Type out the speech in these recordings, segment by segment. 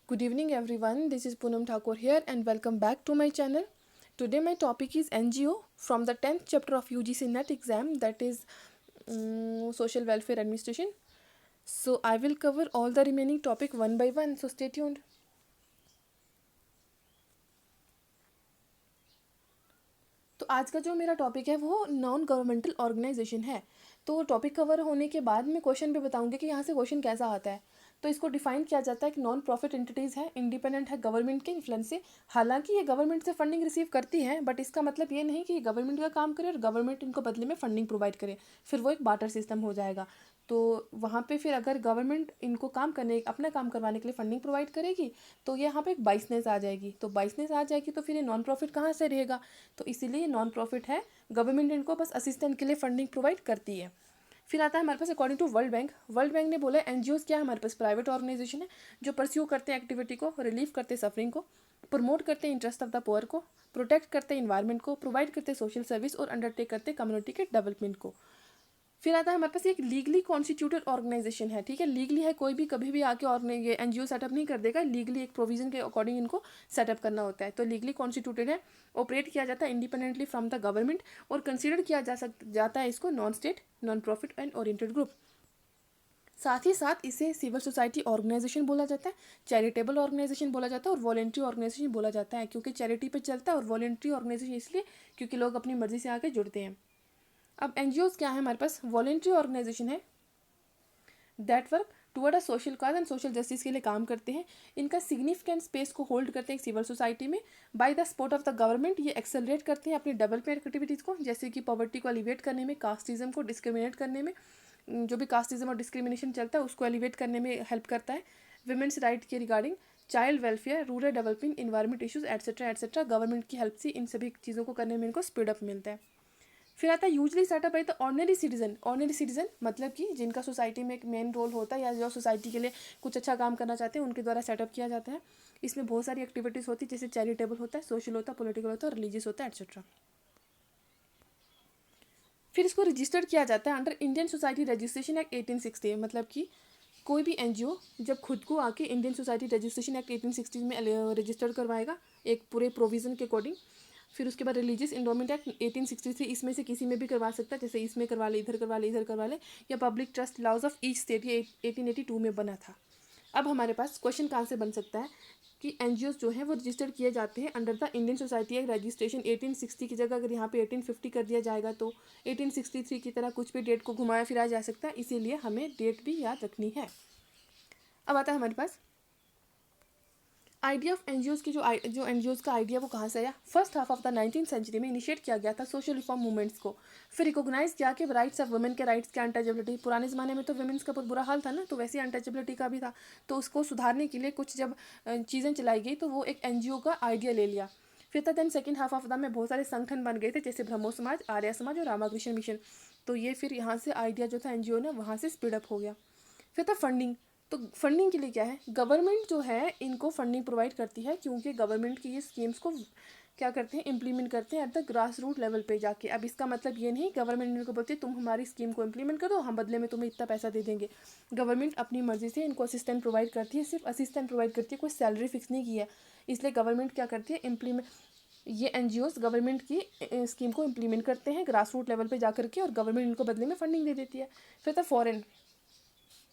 Good evening, everyone. This is Poonam Thakur here, and welcome back to my channel. Today, my topic is NGO from the 10th chapter of UGC NET exam, that is Social Welfare Administration. So, I will cover all the remaining topic one by one, so stay tuned. तो आज का जो मेरा topic है वो non governmental organisation है। तो topic cover होने के बाद मैं क्वेश्चन भी बताऊंगी कि यहाँ से क्वेश्चन कैसा आता है। तो इसको डिफाइन किया जाता है कि नॉन प्रॉफिट एंटिटीज़ है, इंडिपेंडेंट है गवर्नमेंट के इन्फ्लुएंस से। हालांकि ये गवर्नमेंट से फंडिंग रिसीव करती है, बट इसका मतलब ये नहीं कि ये गवर्नमेंट का काम करे और गवर्नमेंट इनको बदले में फंडिंग प्रोवाइड करे, फिर वो एक बार्टर सिस्टम हो जाएगा। तो वहाँ पे फिर अगर गवर्नमेंट इनको काम करने अपना काम करवाने के लिए फंडिंग प्रोवाइड करेगी तो ये यहाँ पे एक बाइसनेस आ जाएगी। तो बाइसनेस आ जाएगी तो फिर ये नॉन प्रॉफिट कहाँ से रहेगा। तो इसीलिए ये नॉन प्रॉफिट है, गवर्नमेंट इनको बस असिस्टेंट के लिए फंडिंग प्रोवाइड करती है। फिर आता है हमारे पास according to world bank. World bank ने बोला एनजीओ क्या है, हमारे पास प्राइवेट ऑर्गेनाइजेशन है जो परस्यू करते हैं एक्टिविटी को, रिलीव करते हैं सफरिंग को, प्रमोट करते हैं इंटरेस्ट ऑफ द पुअर को, प्रोटेक्ट करते हैं इन्वायरमेंट को, प्रोवाइड करते हैं सोशल सर्विस और अंडरटेक करते हैं कम्युनिटी के डेवलपमेंट को। फिर आता है हमारे पास एक लीगली कॉन्स्टिट्यूटेड ऑर्गेनाइजेशन है। ठीक है, लीगली है, कोई भी कभी भी आके और ये एनजीओ सेटअप नहीं कर देगा। लीगली एक प्रोविजन के अकॉर्डिंग इनको सेटअप करना होता है। तो लीगली कॉन्स्टिट्यूटेड है, ऑपरेट किया जाता है इंडिपेंडेंटली फ्रॉम द गवर्नमेंट और कंसिडर किया जाता है इसको non state, non profit and oriented group. साथ ही साथ इसे सिविल सोसाइटी ऑर्गेनाइजेशन बोला जाता है, चैरिटेबल ऑर्गेनाइजेशन बोला जाता है और वॉलेंट्री ऑर्गेनाइजेशन बोला जाता है। क्योंकि चैरिटी पे चलता है और वॉलेंट्री ऑर्गेनाइजेशन इसलिए क्योंकि लोग अपनी मर्जी से आके जुड़ते हैं। अब एनजीओ क्या है हमारे पास, वॉलेंट्री ऑर्गेनाइजेशन है that work toward a social cause and social justice के लिए काम करते हैं। इनका सिग्निफिकेंट स्पेस को होल्ड करते हैं सिविल सोसाइटी में। By the support of the government ये एक्सेलरेट करते हैं अपनी डेवलपमेंट एक्टिविटीज़ को, जैसे कि पॉवर्टी को एलिवेट करने में, कास्टिज्म को डिस्क्रिमिनेट करने में, जो भी कास्टिज्म और डिस्क्रिमिनेशन चलता है उसको एलिवेट करने में हेल्प करता है। वुमेन्स राइट के regarding, child welfare, rural development, environment issues etcetera etcetera, government की हेल्प से इन सभी चीज़ों को करने में इनको स्पीड अप मिलता है। फिर आता है यूजली सेटअप है तो ऑर्डिनरी सिटीजन। ऑर्डिनरी सिटीजन मतलब कि जिनका सोसाइटी में एक मेन रोल होता है या जो सोसाइटी के लिए कुछ अच्छा काम करना चाहते हैं उनके द्वारा सेटअप किया जाता है। इसमें बहुत सारी एक्टिविटीज़ होती है, जैसे चैरिटेबल होता है, सोशल होता है, पॉलिटिकल होता है, रिलीजियस होता है एटसेट्रा। फिर इसको रजिस्टर्ड किया जाता है under Indian society registration act 1860। मतलब कि कोई भी एनजीओ जब खुद को आके इंडियन सोसाइटी रजिस्ट्रेशन एक्ट 1860 में रजिस्टर्ड करवाएगा एक पूरे प्रोविज़न के अकॉर्डिंग। फिर उसके बाद रिलीजियस इंडोमेंट एक्ट 1863, इसमें से किसी में भी करवा सकता है, जैसे इसमें करवा ले, इधर करवा ले, इधर करवा ले, या public trust laws of each state, ये 1882 में बना था। अब हमारे पास क्वेश्चन कहाँ से बन सकता है कि एनजीओ जो है वो रजिस्टर्ड किए जाते हैं under the Indian society act registration 1860 की जगह अगर यहाँ पे 1850 कर दिया जाएगा तो 1863 की तरह कुछ भी डेट को घुमाया फिराया जा सकता है, इसीलिए हमें डेट भी याद रखनी है। अब आता है हमारे पास आइडिया ऑफ एनजीओज की। जो एनजीओज का आइडिया वो कहाँ से आया, first half of the 19th century में इनिशिएट किया गया था सोशल रिफॉर्म मूवमेंट्स को। फिर रिकॉग्नाइज किया कि राइट्स ऑफ वुमेन के राइट्स की अनटचेबिलिटी, पुराने ज़माने में तो वुमेन्स का बहुत बुरा हाल था ना, तो वैसे अनटचेबिलिटी का भी था। तो उसको सुधारने के लिए कुछ जब चीज़ें चलाई गई तो वो एक एनजीओ का आइडिया ले लिया। फिर था then second half of the में बहुत सारे संगठन बन गए थे, जैसे ब्रह्मो समाज, आर्य समाज और रामाकृष्ण मिशन। तो ये फिर यहाँ से आइडिया जो था एनजीओ ने वहाँ से स्पीड अप हो गया। फिर था फंडिंग। तो फंडिंग के लिए क्या है, गवर्नमेंट जो है इनको फंडिंग प्रोवाइड करती है, क्योंकि गवर्नमेंट की ये स्कीम्स को क्या करते हैं, इम्प्लीमेंट करते हैं at the grass root level पे जाके। अब इसका मतलब ये नहीं गवर्नमेंट इनको बोलती है तुम हमारी स्कीम को इम्प्लीमेंट करो, हम बदले में तुम्हें इतना पैसा दे देंगे। गवर्नमेंट अपनी मर्जी से इनको असिस्टेंट प्रोवाइड करती है, सिर्फ असिस्टेंट प्रोवाइड करती है, कोई सैलरी फिक्स नहीं की है। इसलिए गवर्नमेंट क्या करती है, इम्प्लीमेंट ये एनजीओज गवर्नमेंट की स्कीम को इम्प्लीमेंट करते हैं ग्रास रूट लेवल पे जाकर के, और गवर्नमेंट इनको बदले में फंडिंग दे देती है। फिर था फॉरेन।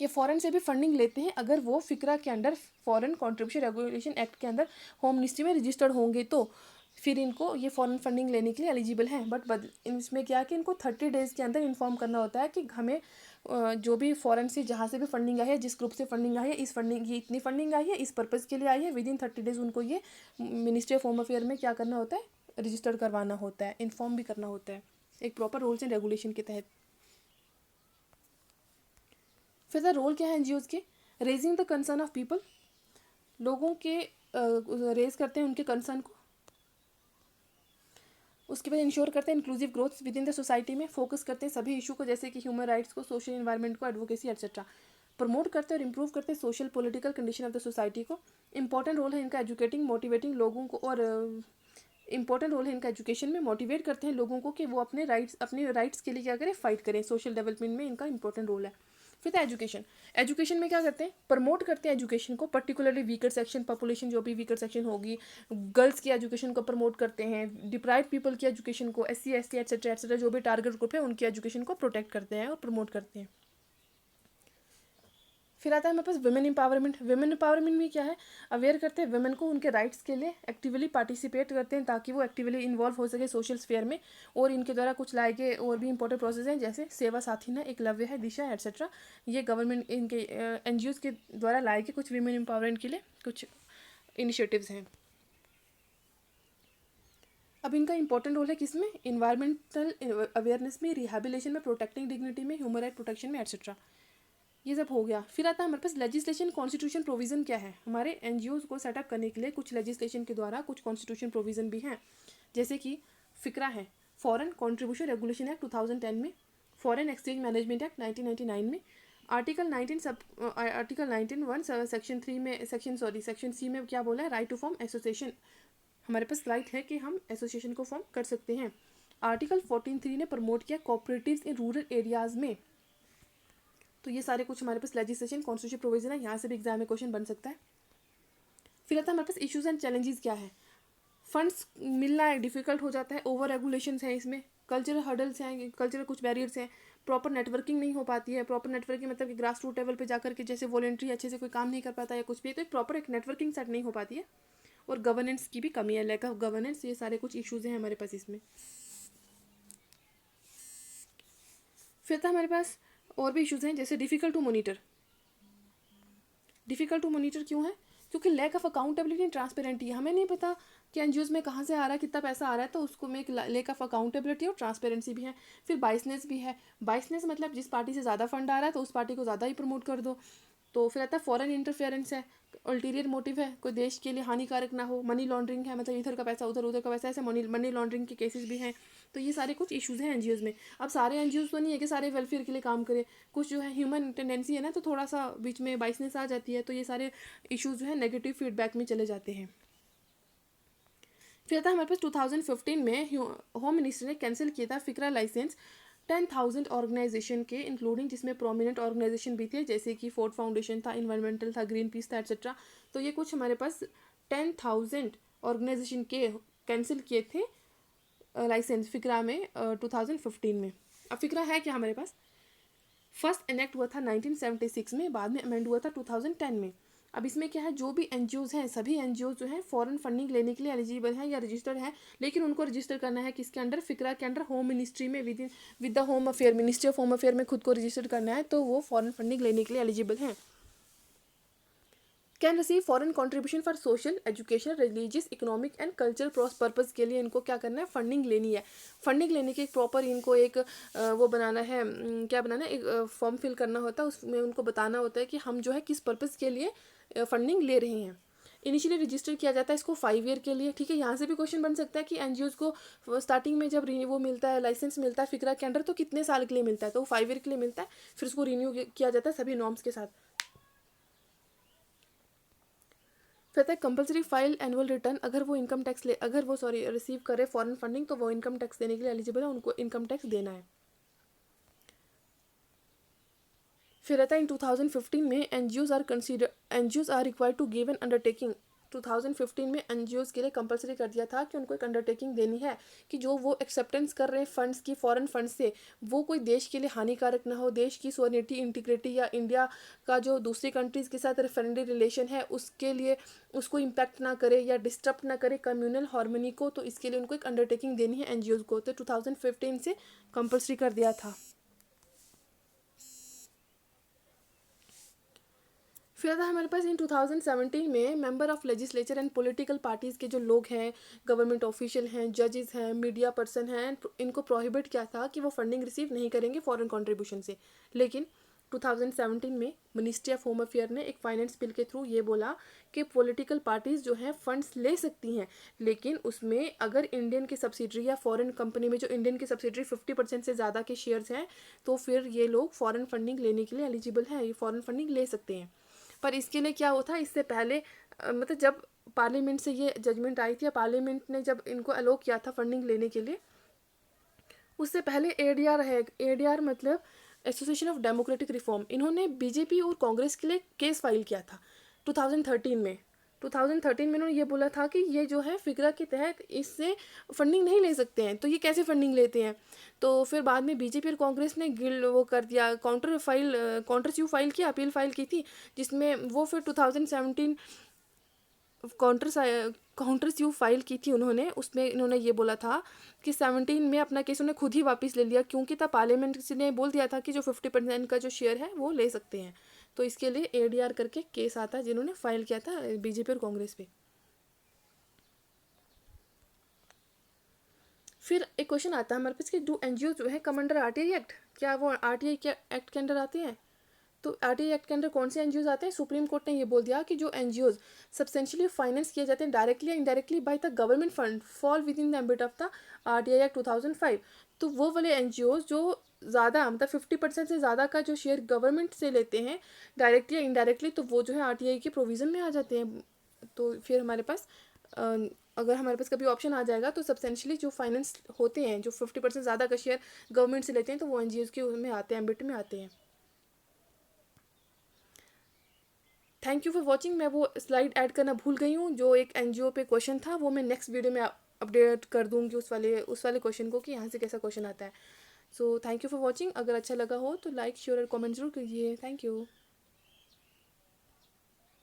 ये फॉरेन से भी फंडिंग लेते हैं अगर वो फिक्रा के under, foreign contribution regulation act के अंदर होम मिनिस्ट्री में रजिस्टर्ड होंगे तो फिर इनको ये फॉरेन फंडिंग लेने के लिए एलिजिबल हैं। बट इसमें क्या है कि इनको 30 डेज़ के अंदर इन्फॉर्म करना होता है कि हमें जो भी फॉरेन से जहाँ से भी फंडिंग आई है, जिस ग्रुप से फंडिंग आई है, इस फंडिंग ये इतनी फंडिंग आई है, इस पर्पज़ के लिए आई है, विद इन 30 डेज़ उनको ये मिनिस्ट्री ऑफ होम अफेयर में क्या करना होता है, रजिस्टर करवाना होता है, इन्फॉर्म भी करना होता है एक प्रॉपर रूल्स एंड रेगुलेशन के तहत। फिर द रोल क्या है एनजीओज के, raising the concern of people, लोगों के रेज करते हैं उनके कंसर्न को। उसके बाद इंश्योर करते हैं inclusive growth with in the society में, फोकस करते हैं सभी इशू को, जैसे कि ह्यूमन राइट्स को, सोशल इन्वायरमेंट को, एडवोकेसी एटसेट्रा। प्रमोट करते हैं और इम्प्रूव करते हैं social political condition of the society को। इंपॉर्टेंट रोल है इनका एजुकेटिंग, मोटिवेटिंग लोगों को, और इंपॉर्टेंट रोल है इनका एजुकेशन में, मोटिवेट करते हैं लोगों को कि वो अपने राइट्स के लिए क्या करें, फाइट करें। सोशल डेवलपमेंट में इनका इंपॉर्टेंट रोल है। फिर था एजुकेशन। एजुकेशन में क्या करते हैं, प्रमोट करते हैं एजुकेशन को, पर्टिकुलरली वीकर सेक्शन पॉपुलेशन, जो भी वीकर सेक्शन होगी, गर्ल्स की एजुकेशन को प्रमोट करते हैं, डिप्राइव पीपल की एजुकेशन को, SC ST एटसेट्रा जो भी टारगेट ग्रुप है उनकी एजुकेशन को प्रोटेक्ट करते हैं और प्रमोट करते हैं। फिर आता है हमारे पास वुमेन एम्पावरमेंट। वुमेन एम्पावरमेंट में क्या है, अवेयर करते हैं वुमेन को उनके राइट्स के लिए, एक्टिवली पार्टिसिपेट करते हैं ताकि वो एक्टिवली इन्वॉल्व हो सके सोशल स्फेयर में। और इनके द्वारा कुछ लाए गए और भी इंपॉर्टेंट प्रोसेस हैं, जैसे सेवा साथी ना, एकलव्य है, दिशा एटसेट्रा। ये गवर्नमेंट इनके NGOs के द्वारा लाए गए कुछ वुमेन एम्पावरमेंट के लिए कुछ इनिशिएटिव्स हैं। अब इनका इंपॉर्टेंट रोल है किसमें, इन्वायरमेंटल अवेयरनेस में, रिहेबिलिटेशन में, प्रोटेक्टिंग डिग्निटी में, ह्यूमन राइट प्रोटेक्शन में एटसेट्रा। ये सब हो गया। फिर आता है हमारे पास लेजिस्लेशन, कॉन्स्टिट्यूशन प्रोविज़न क्या है। हमारे NGOs को सेटअप करने के लिए कुछ लेजिस्लेशन के द्वारा कुछ कॉन्स्टिट्यूशन प्रोविज़न भी हैं, जैसे कि फिक्रा है, फॉरेन कॉन्ट्रीब्यूशन रेगुलेशन एक्ट 2010 में, फॉरेन एक्सचेंज मैनेजमेंट एक्ट 1999 में, आर्टिकल 19 सेक्शन C में क्या बोला है, राइट टू फॉर्म एसोसिएशन। हमारे पास राइट है कि हम एसोसिएशन को फॉर्म कर सकते हैं। आर्टिकल 14(3) ने प्रमोट किया कोऑपरेटिव्स इन रूरल एरियाज़ में। तो ये सारे कुछ हमारे पास लेजिस्लेशन कॉन्स्टिट्यूशन प्रोविजन है, यहाँ से भी एग्जाम में क्वेश्चन बन सकता है। फिर आता है हमारे पास इश्यूज एंड चैलेंजेस क्या है। फंड्स मिलना डिफिकल्ट हो जाता है, ओवर रेगुलेशंस है इसमें, कल्चरल हर्डल्स हैं, कल्चरल कुछ बैरियर्स हैं, प्रॉपर नेटवर्किंग नहीं हो पाती है। प्रॉपर नेटवर्किंग मतलब कि ग्रास रूट लेवल पे जाकर के जैसे वॉलंटरी अच्छे से कोई काम नहीं कर पाता है कुछ भी, तो एक प्रॉपर एक नेटवर्किंग सेट नहीं हो पाती है। और गवर्नेंस की भी कमी है, लैक ऑफ गवर्नेंस। ये सारे कुछ इश्यूज हैं हमारे पास इसमें। फिर था हमारे पास और भी इश्यूज हैं, जैसे difficult to monitor. Difficult to monitor क्यों है, क्योंकि lack of accountability and transparency. हमें नहीं पता कि NGOs में कहाँ से आ रहा है, कितना पैसा आ रहा है, तो उसको में एक लैक ऑफ अकाउंटेबिलिटी और ट्रांसपेरेंसी भी है। फिर बाइसनेस भी है। बाइसनेस मतलब जिस पार्टी से ज़्यादा फंड आ रहा है तो उस पार्टी को ज़्यादा ही प्रमोट कर दो। तो फिर आता है फॉरेन इंटरफेरेंस है, अल्टीरियर मोटिव है, कोई देश के लिए हानिकारक ना हो। मनी लॉन्ड्रिंग है, मतलब इधर का पैसा उधर, उधर का पैसा, ऐसे मनी लॉन्ड्रिंग के केसेस भी हैं। तो ये सारे कुछ इश्यूज़ हैं NGOs में। अब सारे NGOs तो नहीं है कि सारे वेलफेयर के लिए काम करें, कुछ जो है ह्यूमन टेंडेंसी है ना, तो थोड़ा सा बीच में बाइसनेस आ जाती है, तो ये सारे इश्यूज़ जो है नेगेटिव फीडबैक में चले जाते हैं। फिर आता है हमारे पास 2015 में होम मिनिस्टर ने कैंसिल किया था फिक्रा लाइसेंस 10,000 ऑर्गेनाइजेशन के, इंक्लूडिंग जिसमें प्रोमिनेंट ऑर्गेनाइजेशन भी थे, जैसे कि फोर्ड फाउंडेशन था, इन्वायरमेंटल था, ग्रीन पीस था एटसेट्रा। तो ये कुछ हमारे पास 10,000 ऑर्गेनाइजेशन के कैंसिल किए थे लाइसेंस फिक्रा में 2015 में। अब फिक्रा है क्या हमारे पास, फर्स्ट एनेक्ट हुआ था 1976 में, बाद में अमेंड हुआ था 2010 में। अब इसमें क्या है, जो भी NGOs हैं, सभी NGOs जो हैं फॉरेन फंडिंग लेने के लिए एलिजिबल हैं या रजिस्टर्ड हैं, लेकिन उनको रजिस्टर करना है किसके अंडर, फिक्रा के अंडर, होम मिनिस्ट्री में, with the home affair, ministry of home affair में खुद को रजिस्टर करना है, तो वो फॉरेन फंडिंग लेने के लिए एलिजिबल हैं। Can receive foreign contribution for social, education, religious, economic and cultural purpose के लिए इनको क्या करना है, फंडिंग लेनी है। फंडिंग लेने के एक प्रॉपर इनको एक वो बनाना है, क्या बनाना है, एक फॉर्म फिल करना होता है, उसमें उनको बताना होता है कि हम जो है किस पर्पज़ के लिए फंडिंग ले रहे हैं। इनिशियली रजिस्टर किया जाता है इसको 5 ईयर के लिए, ठीक है। यहाँ से भी क्वेश्चन बन सकता है कि NGOs को स्टार्टिंग में जब वो मिलता है, लाइसेंस मिलता है फिक्रा के अंडर, तो कितने साल के लिए मिलता है, तो 5 ईयर के लिए मिलता है, फिर उसको रिन्यू किया जाता है सभी नॉर्म्स के साथ। फिर तक कंपलसरी फाइल एनुअल रिटर्न, अगर वो इनकम टैक्स रिसीव करे फॉरेन फंडिंग, तो वो इनकम टैक्स देने के लिए एलिजिबल है, उनको इनकम टैक्स देना है। फिर रहता है इन 2015 में NGOs are required to give an undertaking. 2015 में NGOs के लिए कंपलसरी कर दिया था कि उनको एक अंडरटेकिंग देनी है कि जो वो एक्सेप्टेंस कर रहे हैं फंड्स की, फॉरेन फंड्स से, वो कोई देश के लिए हानिकारक ना हो, देश की सोवरेनिटी, इंटीग्रिटी या इंडिया का जो दूसरी कंट्रीज़ के साथ फ्रेंडली रिलेशन है उसके लिए उसको इम्पैक्ट ना करे या डिस्टर्ब ना करे कम्युनल हार्मनी को। तो इसके लिए उनको एक अंडरटेकिंग देनी है NGOs को, तो 2015 से कंपलसरी कर दिया था। फिर था हमारे पास इन 2017 में member of legislature and political parties के जो लोग हैं, गवर्नमेंट ऑफिशियल हैं, जजेस हैं, मीडिया पर्सन हैं, इनको प्रोहिबिट किया था कि वो फंडिंग रिसीव नहीं करेंगे फॉरेन कंट्रीब्यूशन से। लेकिन 2017 में मिनिस्ट्री ऑफ होम अफेयर ने एक फाइनेंस बिल के थ्रू ये बोला कि पॉलिटिकल पार्टीज़ जो हैं फंड्स ले सकती हैं, लेकिन उसमें अगर इंडियन की सब्सिडरी या फॉरेन कंपनी में जो इंडियन की सब्सिडरी 50% से ज़्यादा के शेयर्स हैं, तो फिर ये लोग फॉरेन फंडिंग लेने के लिए एलिजिबल हैं, ये फॉरेन फंडिंग ले सकते हैं। पर इसके लिए क्या होता है, इससे पहले मतलब जब पार्लियामेंट से ये जजमेंट आई थी या पार्लियामेंट ने जब इनको अलो किया था फंडिंग लेने के लिए, उससे पहले ADR है। ADR मतलब एसोसिएशन ऑफ डेमोक्रेटिक रिफॉर्म, इन्होंने बीजेपी और कांग्रेस के लिए केस फाइल किया था 2013 में। 2013 में इन्होंने ये बोला था कि ये जो है फिक्रा के तहत इससे फंडिंग नहीं ले सकते हैं, तो ये कैसे फंडिंग लेते हैं। तो फिर बाद में बीजेपी और कांग्रेस ने गिल वो कर दिया, काउंटर स्यू फाइल किया, अपील फाइल की थी, जिसमें वो फिर 2017 काउंटर स्यू फाइल की थी उन्होंने। उसमें इन्होंने ये बोला था कि 17 में अपना केस उन्होंने खुद ही वापस ले लिया, क्योंकि तब पार्लियामेंट ने बोल दिया था कि जो 50% का जो शेयर है वो ले सकते हैं। तो इसके लिए एडीआर करके केस आता है जिन्होंने फाइल किया था बीजेपी और कांग्रेस पे। फिर एक क्वेश्चन आता है हमारे पास कि डू एनजीओ जो है कम अंडर आरटीआई एक्ट, क्या वो आरटीआई के एक्ट के अंदर आते हैं। तो आरटीआई एक्ट के अंदर कौन से एनजीओज आते हैं। सुप्रीम कोर्ट ने ये बोल दिया कि जो एनजीओज सब्सटेंशियली फाइनेंस किए जाते हैं डायरेक्टली या indirectly by the government fund fall with in the ambit of the RTI act 2005। तो वो वाले एनजीओज जो ज़्यादा मतलब 50% से ज़्यादा का जो शेयर गवर्नमेंट से लेते हैं डायरेक्टली या इनडायरेक्टली, तो वो जो है आरटीआई के प्रोविज़न में आ जाते हैं। तो फिर हमारे पास अगर हमारे पास कभी ऑप्शन आ जाएगा तो सब्सटेंशियली जो फाइनेंस होते हैं, जो 50% ज़्यादा का शेयर गवर्नमेंट से लेते हैं, तो वो एनजीओज के उसमें आते हैं, एम्बिट में आते हैं। Thank you for watching. मैं वो स्लाइड ऐड करना भूल गई हूँ, जो एक एनजीओ पे क्वेश्चन था, वो मैं नेक्स्ट वीडियो में अपडेट कर दूँगी उस वाले क्वेश्चन को कि यहाँ से कैसा क्वेश्चन आता है। So thank you for watching. अगर अच्छा लगा हो तो लाइक शेयर और कमेंट जरूर कीजिए। Thank you.